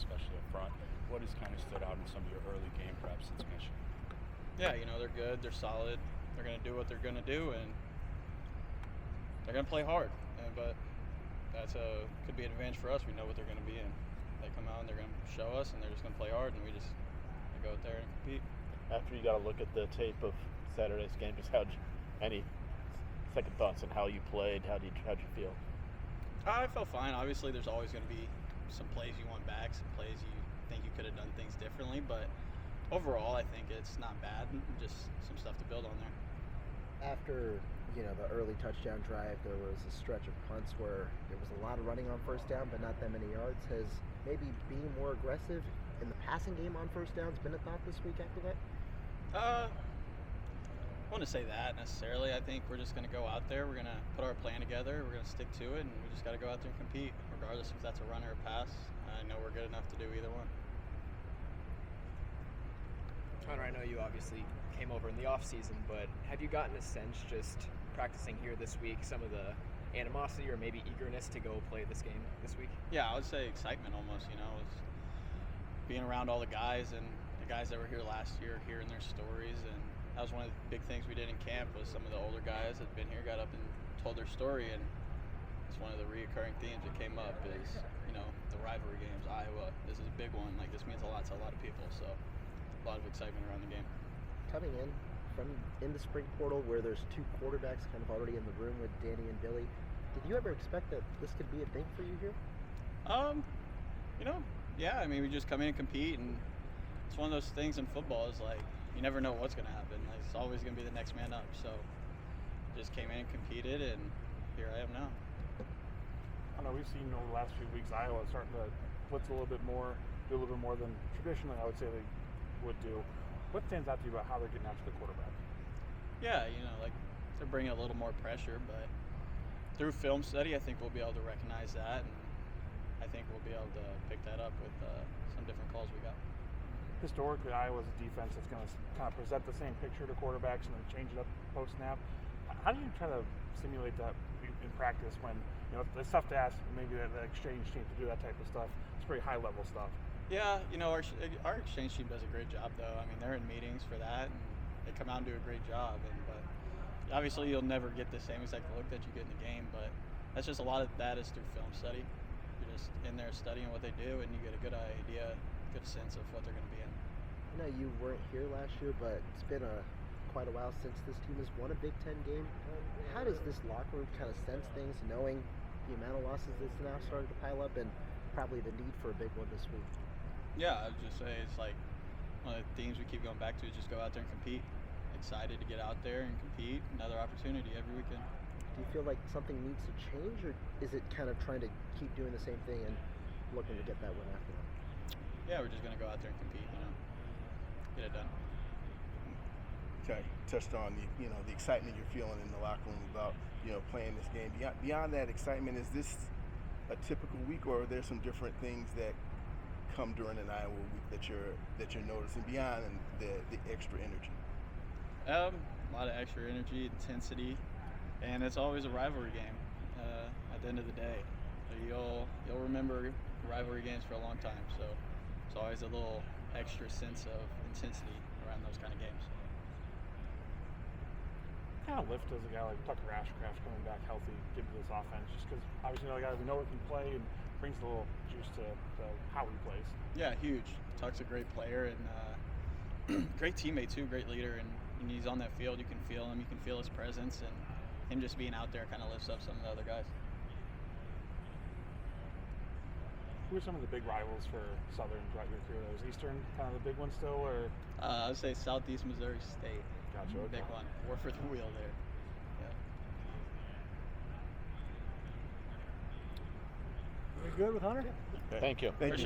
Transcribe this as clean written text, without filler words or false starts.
especially up front. What has kind of stood out in some of your early game preps since Michigan? Yeah, they're good, they're solid, they're going to do what they're going to do, and they're going to play hard. But that's could be an advantage for us. We know what they're going to be in. They come out and they're going to show us, and they're just going to play hard, and we just go out there and compete. After you got to look at the tape of Saturday's game, just any second thoughts on how you played? How'd you feel? I felt fine. Obviously, there's always going to be some plays you want back, some plays you think you could have done things differently, but overall, I think it's not bad. Just some stuff to build on there. After the early touchdown drive, there was a stretch of punts where there was a lot of running on first down, but not that many yards. Has maybe being more aggressive in the passing game on first downs been a thought this week after that? I wouldn't say that necessarily. I think we're just going to go out there. We're going to put our plan together. We're going to stick to it, and we just got to go out there and compete, regardless if that's a run or a pass. I know we're good enough to do either one. Hunter, I know you obviously came over in the off season, but have you gotten a sense just practicing here this week, some of the animosity or maybe eagerness to go play this game this week? Yeah, I would say excitement almost. It's being around all the guys and the guys that were here last year, hearing their stories, and that was one of the big things we did in camp. Was some of the older guys that had been here got up and told their story, and it's one of the reoccurring themes that came up is the rivalry games. Iowa, this is a big one. Like, this means a lot to a lot of people, so a lot of excitement around the game. Coming in the spring portal where there's two quarterbacks kind of already in the room with Danny and Billy, did you ever expect that this could be a thing for you here? Yeah, I mean, we just come in and compete, and it's one of those things in football is like, you never know what's going to happen. Like, it's always going to be the next man up. So just came in and competed, and here I am now. I know we've seen over the last few weeks Iowa starting to blitz a little bit more, do a little bit more than traditionally I would say they would do. What stands out to you about how they're getting after the quarterback? Yeah, they're bringing a little more pressure, but through film study, I think we'll be able to recognize that, and I think we'll be able to pick that up with some different calls we got. Historically, Iowa's a defense that's going to kind of present the same picture to quarterbacks and then change it up post-snap. How do you try to simulate that in practice when, it's tough to ask maybe the exchange team to do that type of stuff? It's pretty high-level stuff. Yeah, our exchange team does a great job, though. I mean, they're in meetings for that, and they come out and do a great job. But obviously, you'll never get the same exact look that you get in the game, but that's just a lot of that is through film study. You're just in there studying what they do, and you get a good idea, good sense of what they're going to be in. I know you weren't here last year, but it's been quite a while since this team has won a Big Ten game. How does this locker room kind of sense things, knowing the amount of losses that's now starting to pile up and probably the need for a big one this week? Yeah, I would just say it's like one of the themes we keep going back to is just go out there and compete. Excited to get out there and compete. Another opportunity every weekend. Do you feel like something needs to change, or is it kind of trying to keep doing the same thing and looking to get that win after that? Yeah, we're just going to go out there and compete, get it done. Okay, touched on the excitement you're feeling in the locker room about playing this game. Beyond that excitement, is this a typical week, or are there some different things that come during an Iowa week that you're noticing beyond and the extra energy? A lot of extra energy, intensity, and it's always a rivalry game. At the end of the day, so you'll remember rivalry games for a long time. So it's always a little extra sense of intensity around those kind of games. What kind of lift does a guy like Tucker Ashcraft coming back healthy give to this offense? Just because obviously the guy we know can play and brings a little juice to how he plays. Yeah, huge. Tuck's a great player and great teammate too, great leader. And when he's on that field, you can feel him, you can feel his presence, and him just being out there kind of lifts up some of the other guys. Who are some of the big rivals for Southern throughout your career? Was Eastern kind of the big one still, or? I would say Southeast Missouri State. Gotcha. Okay. Big one. War for the wheel there. Yeah. You good with Hunter? Thank you. Thank you.